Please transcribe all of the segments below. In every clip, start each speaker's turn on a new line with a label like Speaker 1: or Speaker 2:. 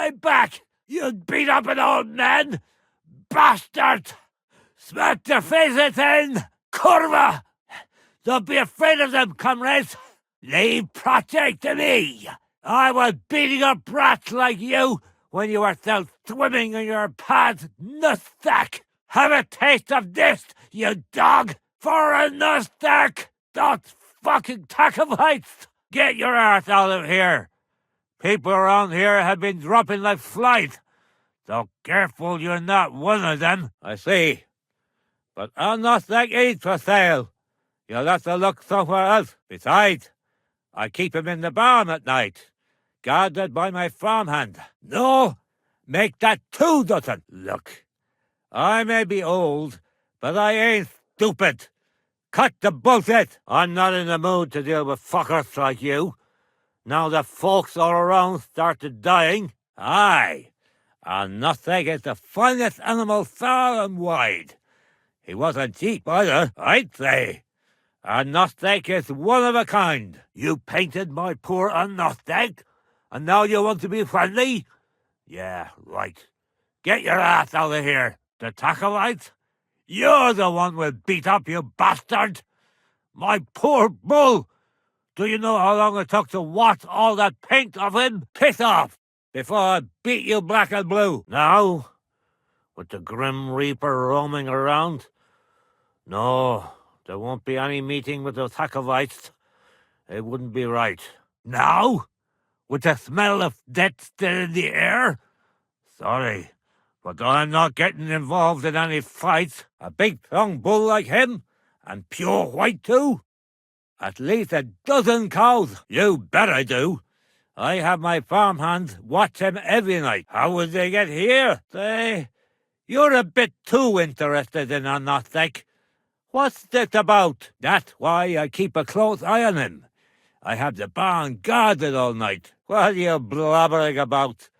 Speaker 1: my back, you beat up an old man! Bastard! Smack their faces in! Curva! Don't be afraid of them, comrades! Leave Project to me! I was beating up brats like you when you were still swimming in your pad's nutsack! Have a taste of this, you dog! For a nutsack! Those fucking Tacovites! Get your ass out of here! People around here have been dropping like flies, so careful you're not one of them. I see. But I'm not that ain't for sale. You'll have to look somewhere else. Besides, I keep him in the barn at night, guarded by my farmhand. No, make that 2 dozen. Look, I may be old, but I ain't stupid. Cut the bullshit. I'm not in the mood to deal with fuckers like you. Now the folks all around started dying. Aye, and nothing is the finest animal far and wide. He wasn't cheap either, I'd say. A Nostek is one of a kind. You painted my poor Nostek, and now you want to be friendly? Yeah, right. Get your ass out of here. The Tacovites? You're the one we'll beat up, you bastard. My poor bull. Do you know how long it took to wash all that paint off him? Piss off, before I beat you black and blue. Now, with the Grim Reaper roaming around, no, there won't be any meeting with the Tacovites. It wouldn't be right. Now? With the smell of death still in the air? Sorry, but I'm not getting involved in any fights. A big strong bull like him, and pure white too? At least 12 cows. You bet I do. I have my farmhands watch him every night. How would they get here? You're a bit too interested in a Nostek. What's this about? That's why I keep a close eye on him. I have the barn guarded all night. What are you blabbering about?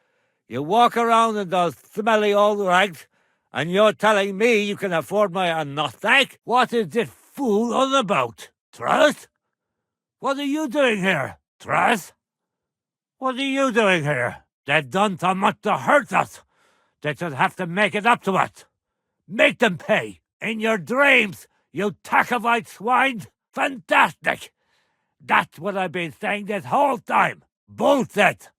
Speaker 1: You walk around in those smelly old rags, and you're telling me you can afford my Nostek? What is this fool on about? Truss? What are you doing here? Truss? What are you doing here? They've done so much to hurt us. They should have to make it up to us. Make them pay. In your dreams, you Tacovite swine. Fantastic. That's what I've been saying this whole time. Bullshit.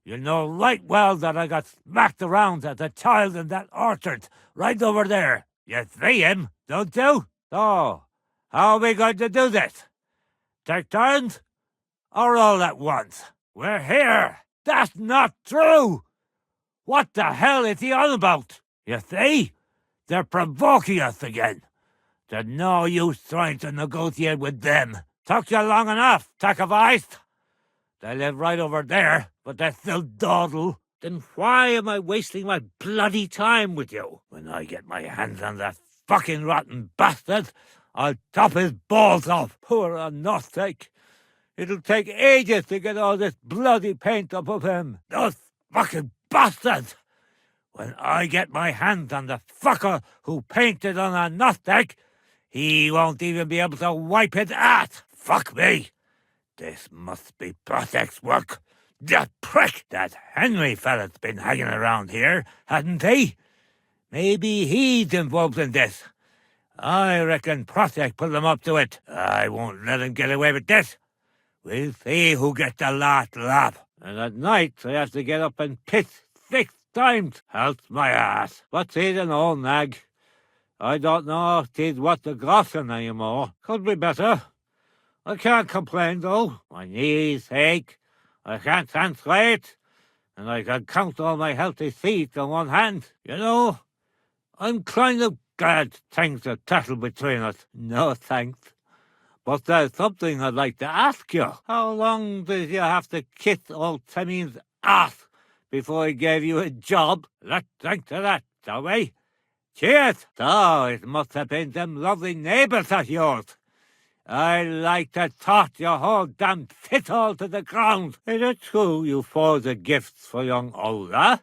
Speaker 1: You know right well that I got smacked around as a child in that orchard right over there. You see him, don't you? So, how are we going to do this? Take turns? Or all at once? We're here. That's not true. What the hell is he on about? You see? They're provoking us again. There's no use trying to negotiate with them. Took you long enough, Tacovites. They live right over there, but they still dawdle. Then why am I wasting my bloody time with you? When I get my hands on that fucking rotten bastard, I'll chop his balls off. Poor Nostek. It'll take ages to get all this bloody paint up of him. Those fucking bastards! When I get my hands on the fucker who painted on a Nostek, he won't even be able to wipe his ass. Fuck me. This must be Protek's work. That prick, that Henry fella's been hanging around here, hasn't he? Maybe he's involved in this. I reckon Protek put them up to it. I won't let him get away with this. We'll see who gets the last laugh. And at night I have to get up and piss 6 times. Helps my ass. But he's an old nag. I don't know if he's worth the groschen anymore. Could be better. I can't complain, though. My knees ache. I can't stand straight. And I can count all my healthy feet on one hand. You know, I'm kind of glad things are settled between us. No thanks. But there's something I'd like to ask you. How long did you have to kiss old Timmy's ass before he gave you a job? Let's drink to that, shall we? Cheers! So, it must have been them lovely neighbours of yours. I like to toss your whole damn shithole to the ground. Is it true you forwarded gifts for young Ola?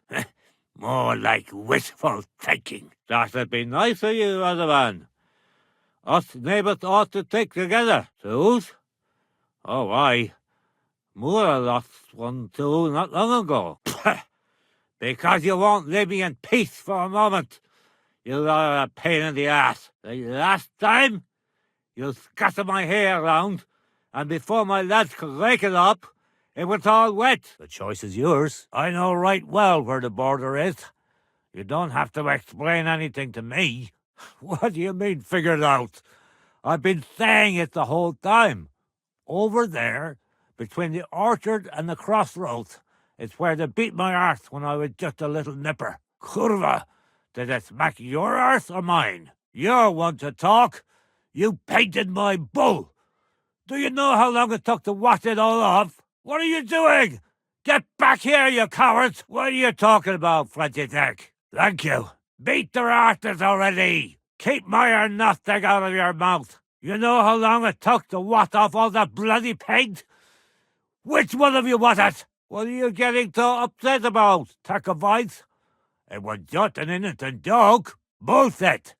Speaker 1: More like wishful thinking. That'd be nice of you, other man. Us neighbours ought to stick together. Suze? Oh, aye. Moore lost one too not long ago. Because you won't leave me in peace for a moment. You are a pain in the ass. The last time, you scattered my hair around, and before my lads could rake it up, it was all wet. The choice is yours. I know right well where the border is. You don't have to explain anything to me. What do you mean, figured out? I've been saying it the whole time. Over there, between the orchard and the crossroads, it's where they beat my arse when I was just a little nipper. Kurva, did they smack your arse or mine? You're one to talk. You painted my bull. Do you know how long it took to wash it all off? What are you doing? Get back here, you cowards! What are you talking about, Frenchy Dick? Thank you. Beat their arses already. Keep my nothing out of your mouth. You know how long it took to wash off all that bloody paint? Which one of you was it? What are you getting so upset about, Tacovites? It was just an innocent joke. Bullshit.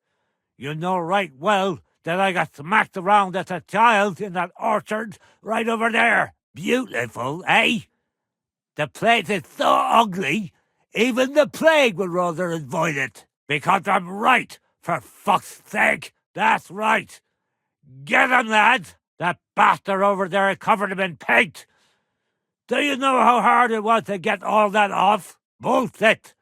Speaker 1: You know right well that I got smacked around as a child in that orchard right over there. Beautiful, eh? The place is so ugly, even the plague would rather avoid it. Because I'm right, for fuck's sake. That's right. Get him, lads. That bastard over there covered him in paint. Do you know how hard it was to get all that off? Bullshit.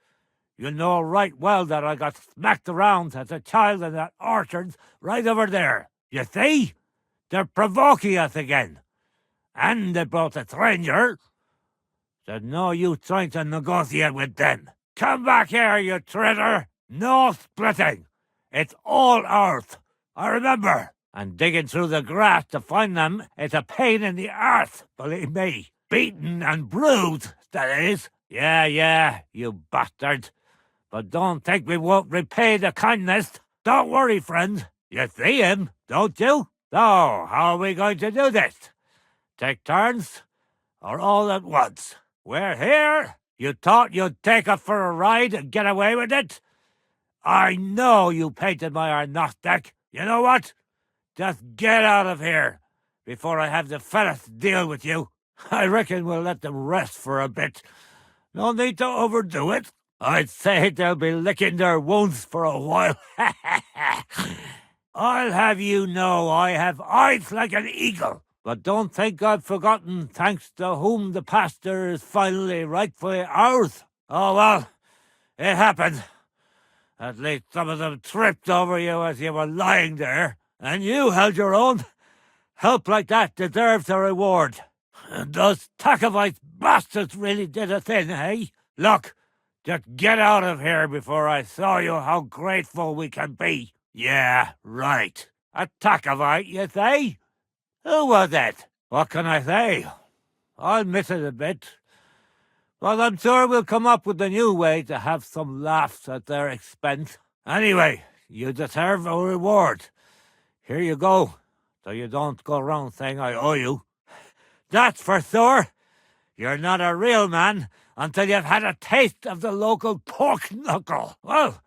Speaker 1: You know right well that I got smacked around as a child in that orchard right over there. You see? They're provoking us again. And they brought a stranger. There's no use trying to negotiate with them. Come back here, you traitor. No splitting. It's all earth. I remember. And digging through the grass to find them is a pain in the arse, believe me. Beaten and bruised, that is. Yeah, you bastard. But don't think we won't repay the kindness. Don't worry, friend. You see him, don't you? So, how are we going to do this? Take turns? Or all at once? We're here. You thought you'd take us for a ride and get away with it? I know you painted my agnostic. You know what? Just get out of here before I have the fellas deal with you. I reckon we'll let them rest for a bit. No need to overdo it. I'd say they'll be licking their wounds for a while. I'll have you know I have eyes like an eagle. But don't think I've forgotten thanks to whom the pastor is finally rightfully ours. Oh, well, it happened. At least some of them tripped over you as you were lying there, and you held your own. Help like that deserves a reward. And those Takovite bastards really did a thing, eh? Look, just get out of here before I show you how grateful we can be. Yeah, right. A Takovite, you say? Who was it? What can I say? I'll miss it a bit. But I'm sure we'll come up with a new way to have some laughs at their expense. Anyway, you deserve a reward. Here you go, so you don't go around saying I owe you. That's for sure. You're not a real man until you've had a taste of the local pork knuckle. Well,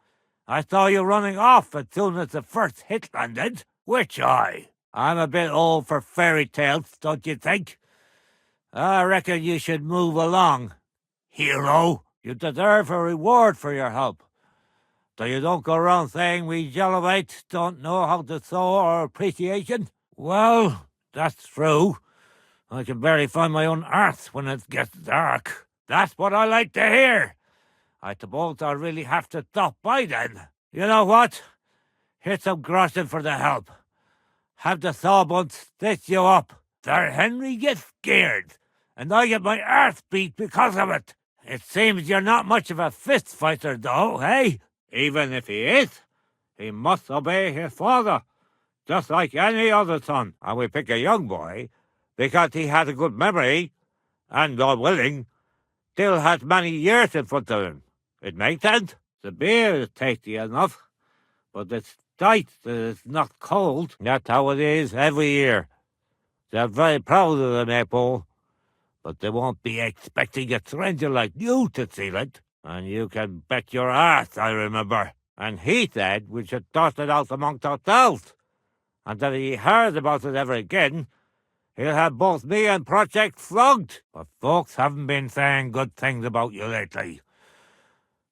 Speaker 1: I saw you running off as soon as the first hit landed. Which eye? I'm a bit old for fairy tales, don't you think? I reckon you should move along. Hero, you deserve a reward for your help. So you don't go around saying we Jellovites don't know how to show our appreciation? Well, that's true. I can barely find my own arse when it gets dark. That's what I like to hear. I suppose I'll really have to stop by then. You know what? Here's some groschen for the help. Have the sawbunt stitch you up. Sir Henry gets scared, and I get my arse beat because of it. It seems you're not much of a fist fighter, though, eh? Even if he is, he must obey his father, just like any other son. And we pick a young boy because he has a good memory, and, God willing, still has many years in front of him. It makes sense. The beer is tasty enough, but it's tight that it's not cold. That's how it is every year. They're very proud of the maypole, but they won't be expecting a stranger like you to seal it. And you can bet your ass, I remember. And he said we should toss it out amongst ourselves, and that if he heard about it ever again, he'll have both me and Project flogged. But folks haven't been saying good things about you lately.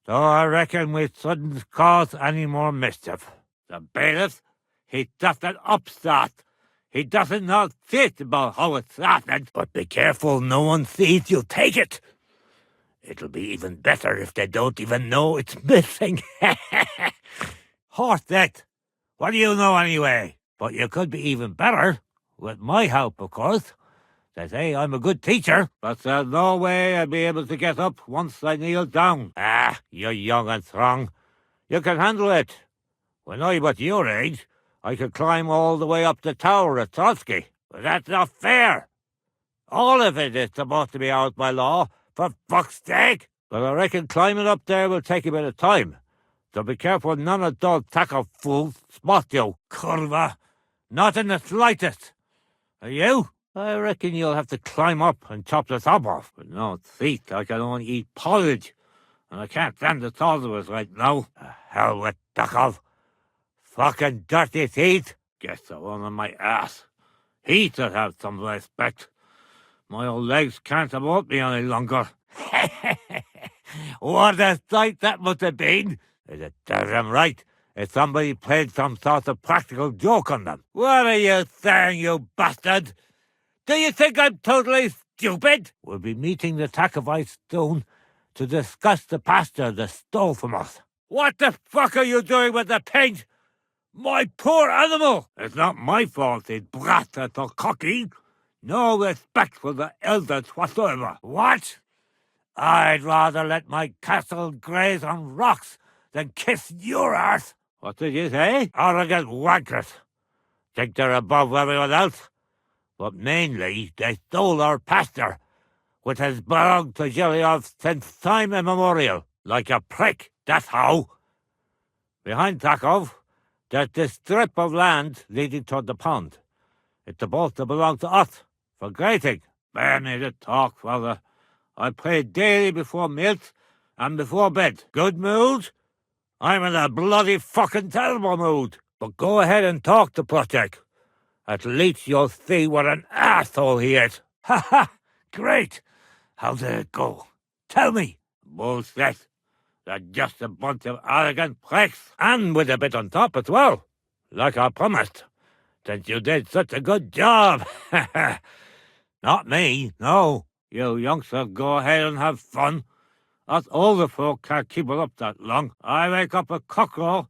Speaker 1: So I reckon we shouldn't cause any more mischief. The bailiff, he's just an upstart. He doesn't know shit about how it started. But be careful no one sees you take it. It'll be even better if they don't even know it's missing. Horse that. What do you know anyway? But you could be even better, with my help, of course. They say I'm a good teacher, but there's no way I'd be able to get up once I kneel down. Ah, you're young and strong. You can handle it. When I was your age, I could climb all the way up the tower at Trotsky. But that's not fair. All of it is supposed to be out by law, for fuck's sake. But I reckon climbing up there will take a bit of time. So be careful none of those tackle fools spot you, curva. Not in the slightest. Are you? I reckon you'll have to climb up and chop the top off. But no teeth, I can only eat porridge. And I can't stand the thought of it right now. Hell with tackle. Fucking dirty teeth. Guess the one on my ass. He should have some respect. My old legs can't support me any longer. What a sight that must have been. Is it damn right? If somebody played some sort of practical joke on them. What are you saying, you bastard? Do you think I'm totally stupid? We'll be meeting the Takovites soon to discuss the pasture they stole from us. What the fuck are you doing with the paint? My poor animal! It's not my fault these brats are so cocky. No respect for the elders whatsoever. What? I'd rather let my castle graze on rocks than kiss your arse. What did you say? Arrogant wankers. Think they're above everyone else? But mainly they stole our pasture, which has belonged to Giliov since time immemorial. Like a prick, that's how. Behind Takov, there's this strip of land leading toward the pond. It's supposed to belong to us, for grazing. Bear me to talk, father. I pray daily before meals and before bed. Good mood? I'm in a bloody fucking terrible mood. But go ahead and talk to Project. At least you'll see what an asshole he is. Ha ha! Great! How did it go? Tell me. Bullshit. They're just a bunch of arrogant pricks. And with a bit on top as well. Like I promised. Since you did such a good job. Not me, no. You youngsters go ahead and have fun. Us older folk can't keep it up that long. I wake up a cockerel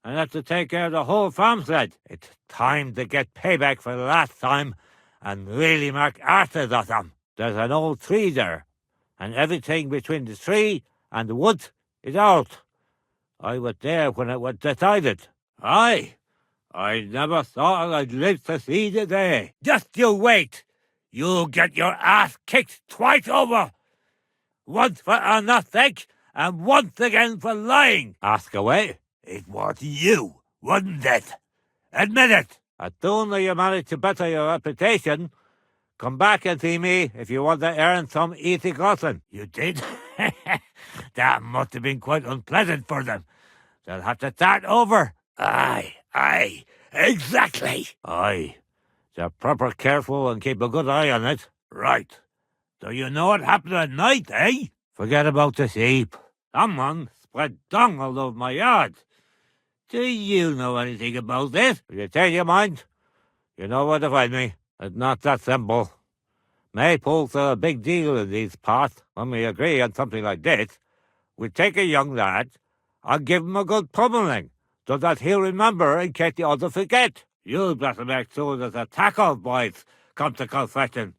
Speaker 1: and have to take care of the whole farmstead. It's time to get payback for the last time and really mark arses of them. There's an old tree there, and everything between the tree and the wood is out. I was there when it was decided. Aye, I never thought I'd live to see the day. Just you wait. You'll get your ass kicked twice over. Once for nothing, and once again for lying. Ask away. It was you, wasn't it? Admit it. As soon as you manage to better your reputation, come back and see me if you want to earn some easy groschen. You did? That must have been quite unpleasant for them. They'll have to start over. Aye, exactly. Aye. They're proper careful and keep a good eye on it. Right. So you know what happened at night, eh? Forget about the sheep. Someone spread dung all over my yard. Do you know anything about this? Will you change your mind? You know where to find me. It's not that simple. Maypoles are a big deal in these parts. When we agree on something like this, we take a young lad and give him a good pummeling, so that he'll remember in case the others forget. You'll better make sure that the tackle boys come to confession.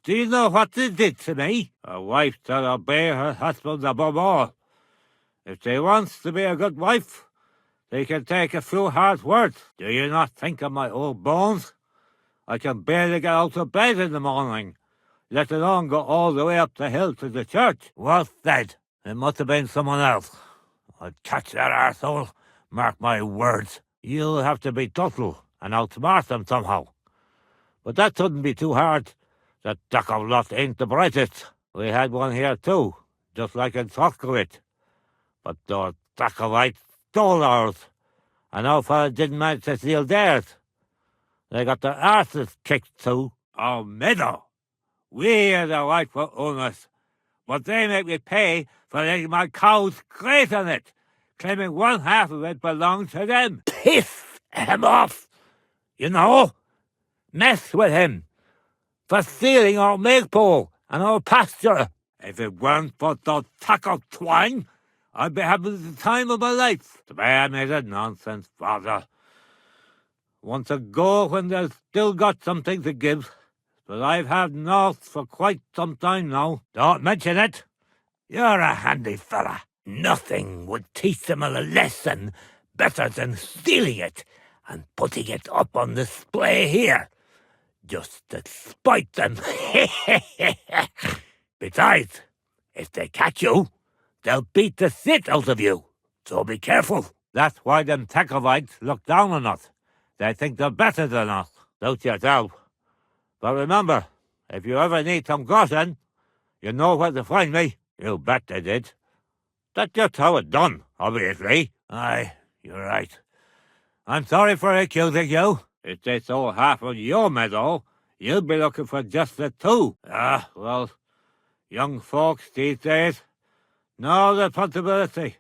Speaker 1: Do you know what they did to me? A wife shall obey her husband above all. If she wants to be a good wife, they can take a few hard words. Do you not think of my old bones? I can barely get out of bed in the morning, let alone go all the way up the hill to the church. Well said. It must have been someone else. I'll catch that arsehole. Mark my words. You'll have to be subtle and outsmart them somehow. But that shouldn't be too hard. That Dakov lot ain't the brightest. We had one here too, just like in Soskowitz. But those Dakovites stole ours, and our fellow didn't manage to steal theirs. They got their arses kicked too. Oh, Meadow, we are the rightful owners. but they make me pay for letting my cows graze on it, claiming one half of it belongs to them. Piss him off, you know. Mess with him for stealing our milk-pole and our pasture. If it weren't for the tackle twine, I'd be having the time of my life. The man is a nonsense, father. Once ago, when there's still got something to give, but I've had nought for quite some time now. Don't mention it. You're a handy fella. Nothing would teach them a lesson better than stealing it and putting it up on display here, just to spite them. Besides, if they catch you, they'll beat the shit out of you. So be careful. That's why them Techovites look down on us. They think they're better than us. Suit yourself. But remember, if you ever need some groschen, you know where to find me. You bet they did. That's just how it's done, obviously. Aye, you're right. I'm sorry for accusing you. If they sold half of your meadow, you'll be looking for just the two. Ah, well, young folks these days, no responsibility,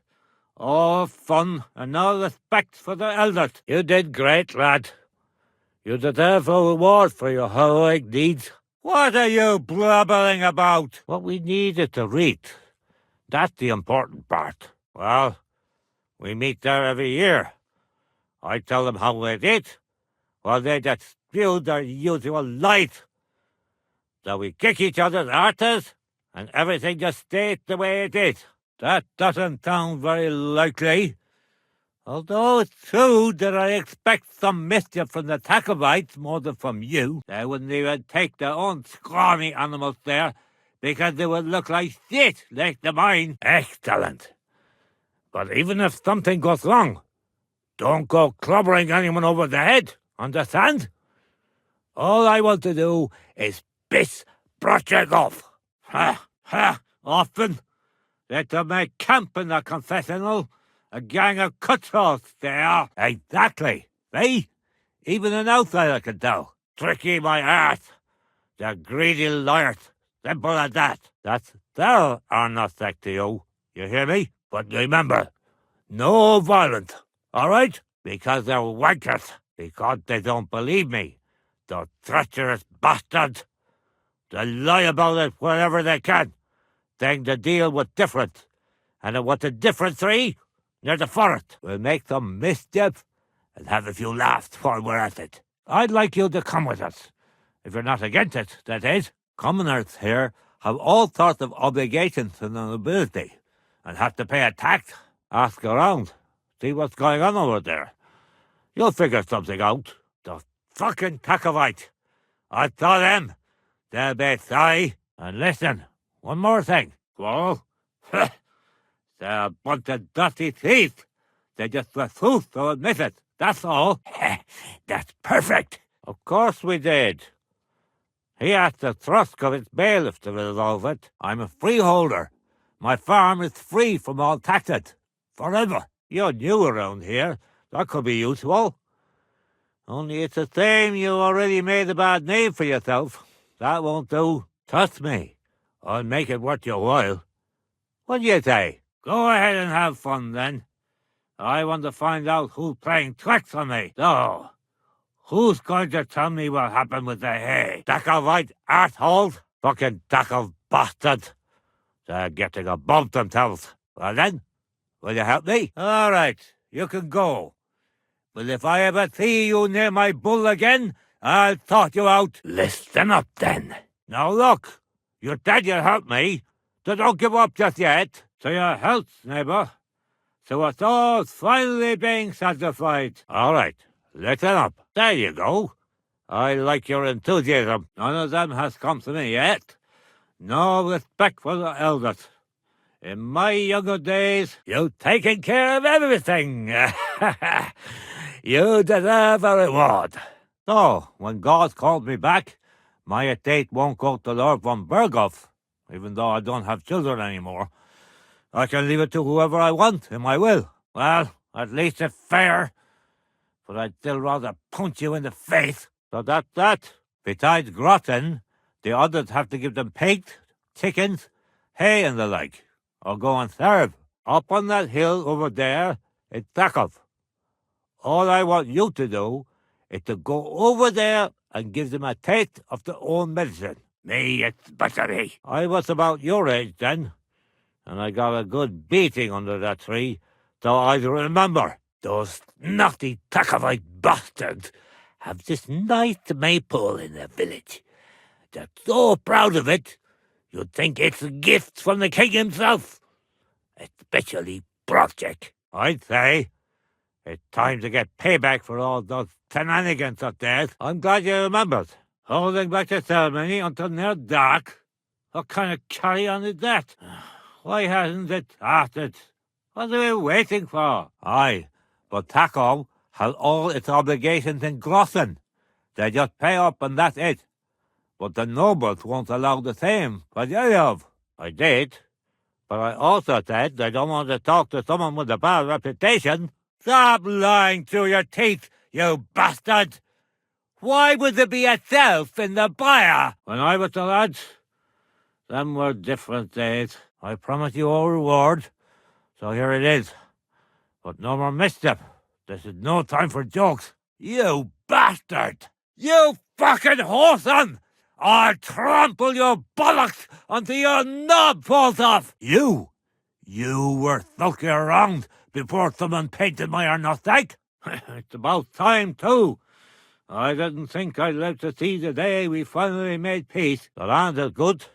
Speaker 1: all fun and no respect for their elders. You did great, lad. You deserve a reward for your heroic deeds. What are you blabbering about? What we need is to read. That's the important part. Well, we meet there every year. I tell them how we did, while they just spew their usual lies. So we kick each other's arses, and everything just stays the way it is. That doesn't sound very likely. Although it's true that I expect some mischief from the Tacobites more than from you. They wouldn't even take their own scrawny animals there, because they would look like shit next to mine. Excellent. But even if something goes wrong, don't go clobbering anyone over the head, understand? All I want to do is piss Brotchegov. Often they're to make camp in the confessional. A gang of cutthroats they are. Exactly. Eh? Even an outsider can tell. Tricky my arse. They're greedy liars. Simple as that. That's their honesty to you. You hear me? But remember, no violence. All right? Because they're wankers. Because they don't believe me. The treacherous bastards. They lie about it wherever they can, saying the deal was different. And it was a different three near the forest. We'll make some mischief and have a few laughs while we're at it. I'd like you to come with us. If you're not against it, that is. Commoners here have all sorts of obligations to the nobility and have to pay a tax. Ask around. See what's going on over there. You'll figure something out. The fucking Tacovite. I saw them. They'll be sorry. And listen, one more thing. Well, they're a bunch of dirty thieves. They just refuse to admit it. That's all. That's perfect. Of course we did. He asked the trust of its bailiff to resolve it. I'm a freeholder. My farm is free from all taxes. Forever. You're new around here. That could be useful. Only it's a shame you already made a bad name for yourself. That won't do. Trust me. I'll make it worth your while. What do you say? Go ahead and have fun, then. I want to find out who's playing tricks on me. So, who's going to tell me what happened with the hay? Dackelwhite arseholes? Fucking Dackel bastards. They're getting above themselves. Well then, will you help me? All right, you can go. But if I ever see you near my bull again, I'll sort you out. Listen up, then. Now look, you said you'd help me, so don't give up just yet. To your health, neighbour. So it's all finally being satisfied. All right, listen up. There you go. I like your enthusiasm. None of them has come to me yet. No respect for the elders. In my younger days, you've taken care of everything. You deserve a reward. So, when God called me back, my estate won't go to Lord von Berghoff, even though I don't have children anymore. I can leave it to whoever I want in my will. Well, at least it's fair. But I'd still rather punch you in the face. So that's that. Besides Grotten, the others have to give them pigs, chickens, hay and the like, or go and serve. Up on that hill over there in Thackov. All I want you to do is to go over there and give them a taste of their own medicine. Me, it's buttery. I was about your age then, and I got a good beating under that tree, so I'd remember. Those naughty Thakovite bastards have this nice maypole in the village. They're so proud of it, you'd think it's a gift from the king himself. Especially Project. I'd say it's time to get payback for all those shenanigans up there. I'm glad you remembered. Holding back the ceremony until near dark? What kind of carry-on is that? Why hasn't it started? What are we waiting for? Aye, but Taco has all its obligations in Grossen. They just pay up and that's it. But the nobles won't allow the same for Yayov. I did, but I also said I don't want to talk to someone with a bad reputation. Stop lying through your teeth, you bastard! Why would there be a self in the byre? When I was a lad, them were different days. I promised you a reward, so here it is. But no more mischief. This is no time for jokes. You bastard! You fucking whoreson! I'll trample your bollocks until your knob falls off! You were sulking around before someone painted my arnostag. It's about time, too. I didn't think I'd live to see the day we finally made peace. The land is good.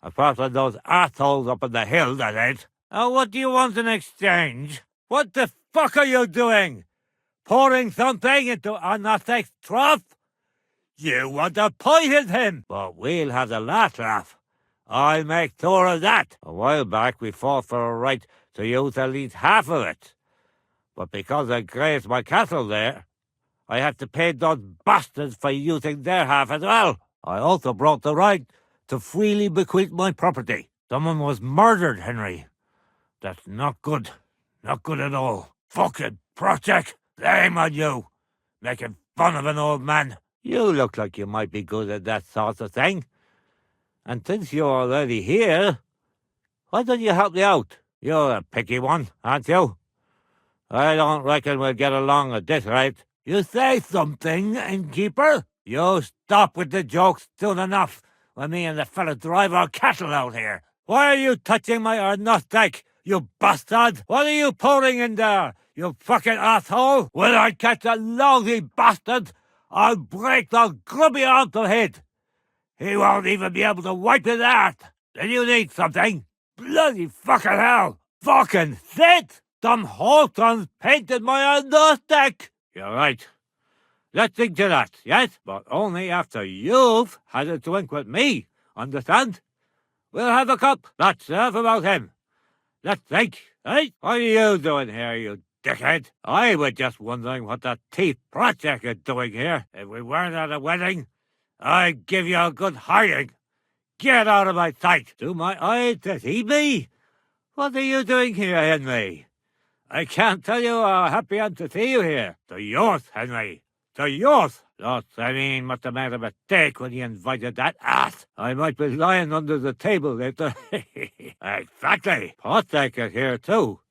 Speaker 1: Apart from those assholes up on the hill, that is. Now, what do you want in exchange? What the fuck are you doing? Pouring something into Arnostag's trough? You want to poison him! But we'll have the last laugh. I'll make sure of that. A while back we fought for a right to use at least half of it. But because I grazed my cattle there, I have to pay those bastards for using their half as well. I also brought the right to freely bequeath my property. Someone was murdered, Henry. That's not good. Not good at all. Fucking Project. Shame on you. Making fun of an old man. You look like you might be good at that sort of thing. And since you're already here, why don't you help me out? You're a picky one, aren't you? I don't reckon we'll get along at this rate. You say something, innkeeper? You stop with the jokes soon enough when me and the fella drive our cattle out here. Why are you touching my arnostag, you bastard? What are you pouring in there, you fucking asshole? When I catch a lousy bastard, I'll break the grubby arm to head. He won't even be able to wipe his ass. Then you need something. Bloody fucking hell. Fucking shit! Some whoresons painted my arnostag. You're right. Let's think to that, yes? But only after you've had a drink with me, understand? We'll have a cup. That's enough about him. Let's think, eh? What are you doing here, you dickhead? I was just wondering what that thief Project is doing here. If we weren't at a wedding, I'd give you a good hiding. Get out of my sight. Do my eyes deceive me? What are you doing here, Henry? I can't tell you how happy I am to see you here. To yours, Henry. To yours. Lots, I mean, must have made a mistake when you invited that ass. I might be lying under the table later. Exactly. Project is here too.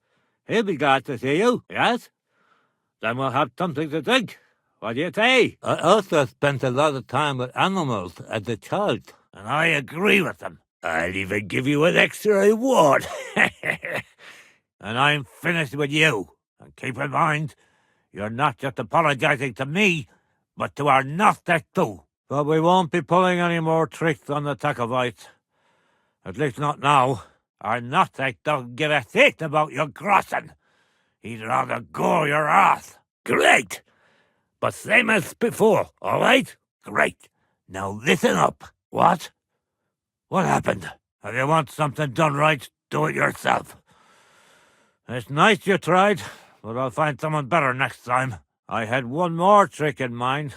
Speaker 1: He'll be glad to see you, yes? Then we'll have something to drink. What do you say? I also spent a lot of time with animals as a child, and I agree with them. I'll even give you an extra reward. And I'm finished with you. And keep in mind, you're not just apologizing to me, but to our Gnostic too. But we won't be pulling any more tricks on the Takovites. At least not now. Our Gnostic don't give a shit about your grossen. He'd rather gore your ass. Great! But same as before, all right? Great. Now listen up. What? What happened? If you want something done right, do it yourself. It's nice you tried, but I'll find someone better next time. I had one more trick in mind,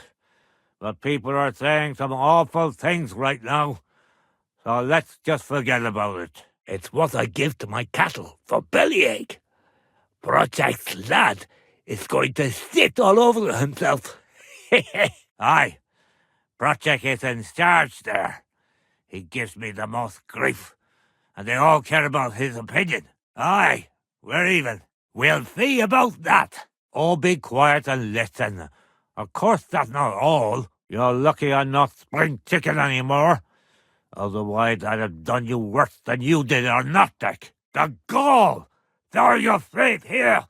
Speaker 1: but people are saying some awful things right now, so let's just forget about it. It's what I give to my cattle for bellyache. Project's lad is going to sit all over himself. Aye, Project is in charge there. He gives me the most grief, and they all care about his opinion. Aye, we're even. We'll see about that. All be quiet and listen. Of course that's not all. You're lucky I'm not spring chicken anymore. Otherwise I'd have done you worse than you did or nothing. The gall! Throw your faith here!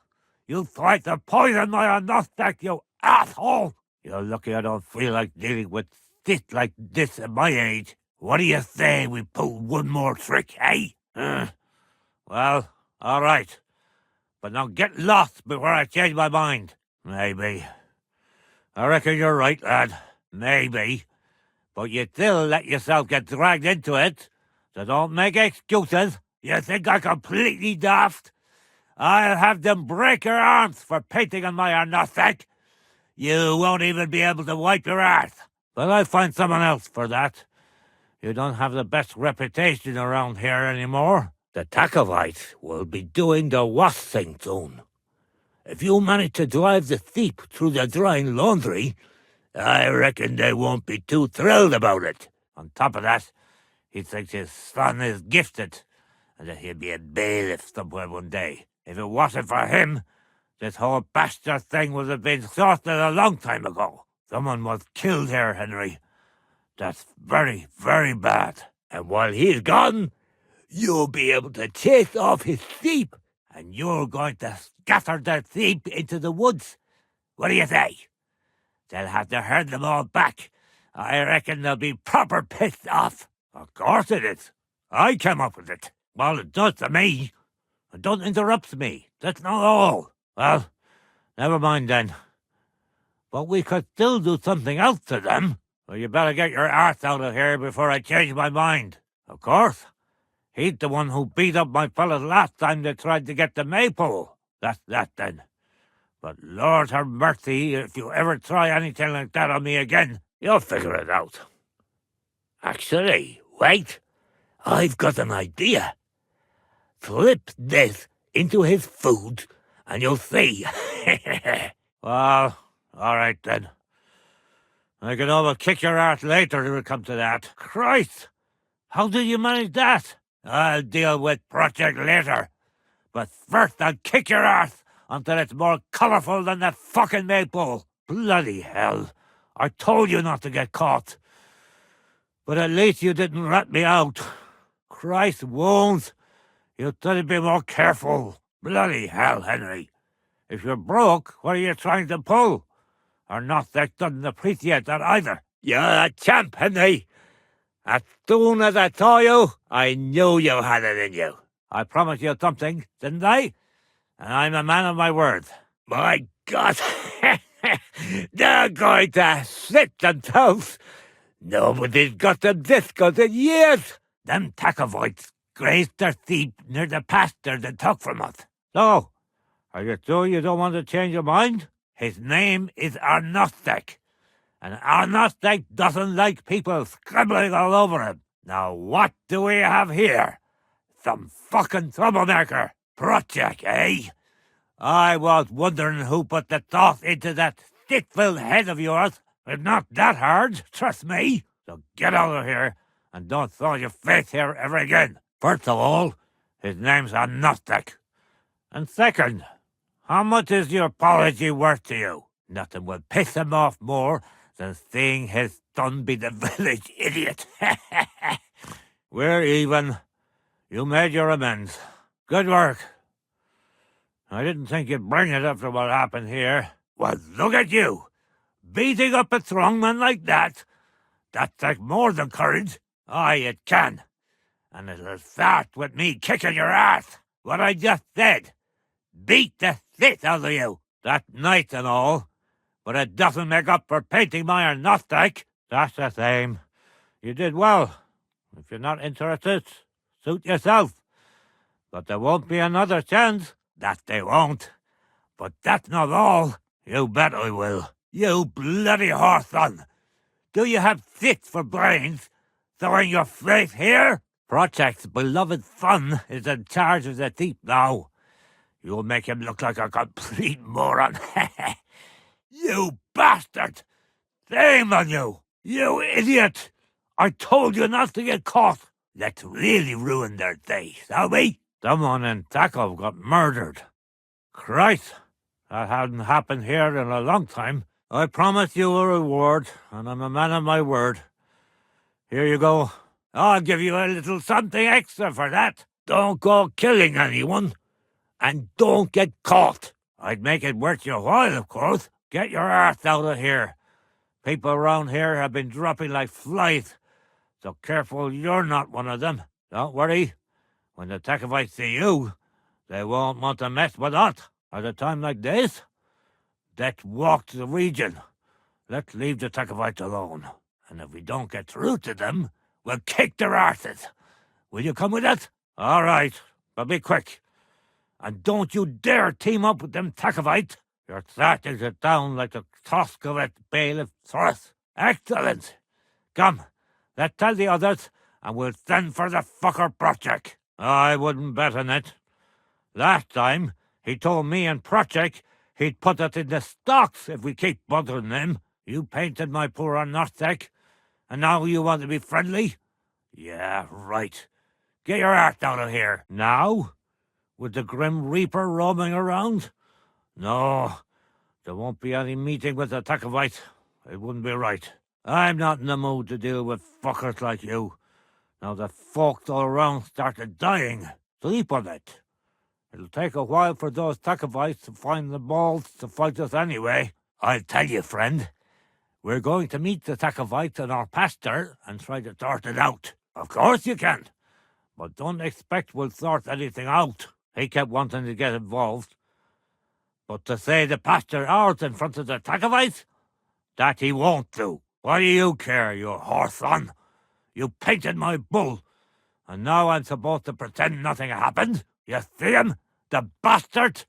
Speaker 1: You tried to poison my agnostic, you asshole! You're lucky I don't feel like dealing with shit like this at my age. What do you say we pull one more trick, eh? Well, all right. But now get lost before I change my mind. Maybe. I reckon you're right, lad. Maybe. But you still let yourself get dragged into it. So don't make excuses. You think I'm completely daft? I'll have them break your arms for painting on my agnostic. You won't even be able to wipe your ass. But I'll find someone else for that. You don't have the best reputation around here anymore. The Takovites will be doing the worst thing soon. If you manage to drive the thief through the drying laundry, I reckon they won't be too thrilled about it. On top of that, he thinks his son is gifted, and that he'll be a bailiff somewhere one day. If it wasn't for him, this whole bastard thing would have been sorted a long time ago. Someone was killed here, Henry. That's very, very bad. And while he's gone, you'll be able to chase off his thief, and you're going to scatter the thief into the woods. What do you say? They'll have to herd them all back. I reckon they'll be proper pissed off. Of course it is. I came up with it. Well, it does to me. And don't interrupt me. That's not all. Well, never mind then. But we could still do something else to them. Well, you better get your arse out of here before I change my mind. Of course. He's the one who beat up my fellas last time they tried to get the maypole. That's that then. But Lord have mercy, if you ever try anything like that on me again, you'll figure it out. Actually, wait. I've got an idea. Slip this into his food, and you'll see. Well, all right then. I can always kick your ass later if it comes to that. Christ! How did you manage that? I'll deal with Project later. But first I'll kick your ass until it's more colourful than the fucking maypole. Bloody hell. I told you not to get caught. But at least you didn't rat me out. Christ wounds. You'd better be more careful. Bloody hell, Henry. If you're broke, what are you trying to pull? Or not that doesn't appreciate that either. You're a champ, Henry. As soon as I saw you, I knew you had it in you. I promised you something, didn't I? And I'm a man of my word. My God! They're going to slit themselves. Nobody's got them this good in years. Them Takovites grazed their thief near the pasture they took from us. So, are you sure you don't want to change your mind? His name is Agnostic. And Agnostic doesn't like people scribbling all over him. Now what do we have here? Some fucking troublemaker. Project, eh? I was wondering who put the thought into that stick-filled head of yours. It's not that hard, trust me. So get out of here and don't throw your face here ever again. First of all, his name's Agnostic. And second, how much is your apology worth to you? Nothing will piss him off more than seeing his son be the village idiot. We're even. You made your amends. Good work. I didn't think you'd bring it after what happened here. Well, look at you. Beating up a strongman like that. That's like more than courage. Aye, it can. And it'll start with me kicking your ass. What I just said. Beat the shit out of you. That's nice and all. But it doesn't make up for painting my agnostic. That's the same. You did well. If you're not interested, suit yourself. But there won't be another chance. That they won't. But that's not all. You bet I will. You bloody whoreson. Do you have shit for brains? Throwing your face here? Project's beloved son is in charge of the thief now. You'll make him look like a complete moron. You bastard! Shame on you! You idiot! I told you not to get caught. Let's really ruin their day, shall we? Someone in Tackle got murdered. Christ, that hadn't happened here in a long time. I promise you a reward, and I'm a man of my word. Here you go. I'll give you a little something extra for that. Don't go killing anyone, and don't get caught. I'd make it worth your while, of course. Get your arse out of here. People around here have been dropping like flies, so careful you're not one of them. Don't worry. When the Tacovites see you, they won't want to mess with us. At a time like this, let's walk the region. Let's leave the Tacovites alone. And if we don't get through to them, we'll kick their arses. Will you come with us? All right, but be quick. And don't you dare team up with them Tacovites. Your starting it down like the tusk of a bailiff thrust. Excellent. Come, let's tell the others, and we'll send for the fucker Project. I wouldn't bet on it. Last time, he told me and Project he'd put it in the stocks if we keep bothering him. You painted my poor agnostic, and now you want to be friendly? Yeah, right. Get your act out of here. Now? With the Grim Reaper roaming around? No, there won't be any meeting with the Tacovites. It wouldn't be right. I'm not in the mood to deal with fuckers like you. Now the folks all around started dying. Sleep on it. It'll take a while for those Tacovites to find the balls to fight us anyway. I'll tell you, friend. We're going to meet the Tacovites in our pasture and try to sort it out. Of course you can. But don't expect we'll sort anything out. He kept wanting to get involved. But to say the pasture ours in front of the Tacovites? That he won't do. What do you care, you whoreson? You painted my bull, and now I'm supposed to pretend nothing happened? You see him? The bastard!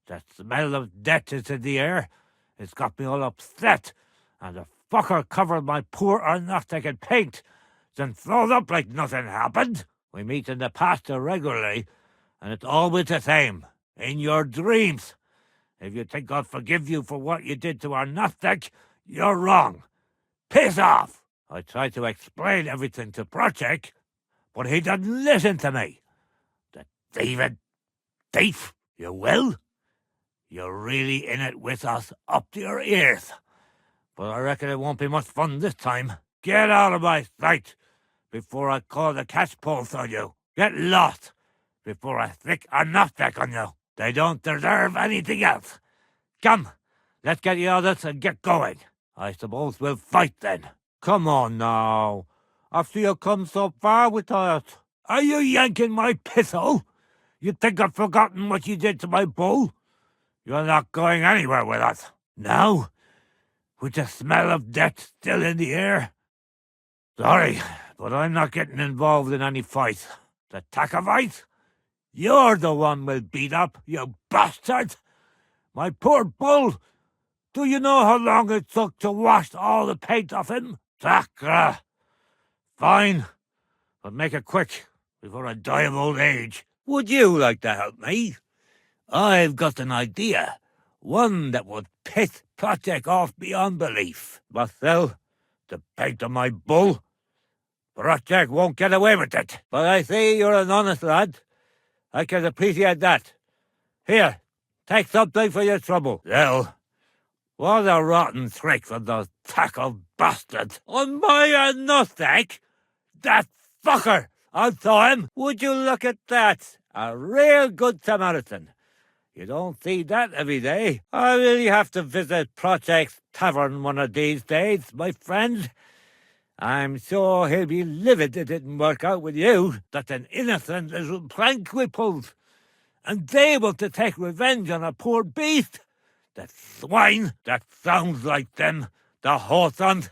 Speaker 1: The smell of death is in the air. It's got me all upset, and the fucker covered my poor agnostic in paint, then throws up like nothing happened. We meet in the pasture regularly, and it's always the same. In your dreams. If you think I'll forgive you for what you did to our agnostic, you're wrong. Piss off! I tried to explain everything to Project, but he didn't listen to me. The thieving thief, you will? You're really in it with us up to your ears. But I reckon it won't be much fun this time. Get out of my sight before I call the catch post on you. Get lost before I stick a knockback on you. They don't deserve anything else. Come, let's get the others and get going. I suppose we'll fight then. Come on now. After you come so far with us. Are you yanking my pistol? You think I've forgotten what you did to my bull? You're not going anywhere with us. Now? With the smell of death still in the air? Sorry, but I'm not getting involved in any fight. The Tacovites? You're the one we'll beat up, you bastard! My poor bull! Do you know how long it took to wash all the paint off him? Sacre! Fine, but make it quick, before I die of old age. Would you like to help me? I've got an idea. One that would piss Project off beyond belief. But still, the paint on my bull, Project won't get away with it. But I see you're an honest lad. I can appreciate that. Here, take something for your trouble. Well, what a rotten trick from those tackle bastards. On my agnostic? That fucker! I saw him. Would you look at that? A real good Samaritan. You don't see that every day. I really have to visit Project's tavern one of these days, my friend. I'm sure he'll be livid it didn't work out with you. That's an innocent little prank we pulled. And they want to take revenge on a poor beast. The swine! That sounds like them. The whoresons.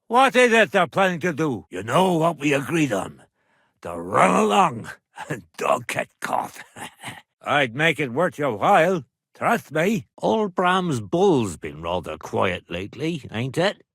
Speaker 1: What is it they're planning to do? You know what we agreed on. To run along and don't get caught. I'd make it worth your while. Trust me. Olbram's bull's been rather quiet lately, ain't it?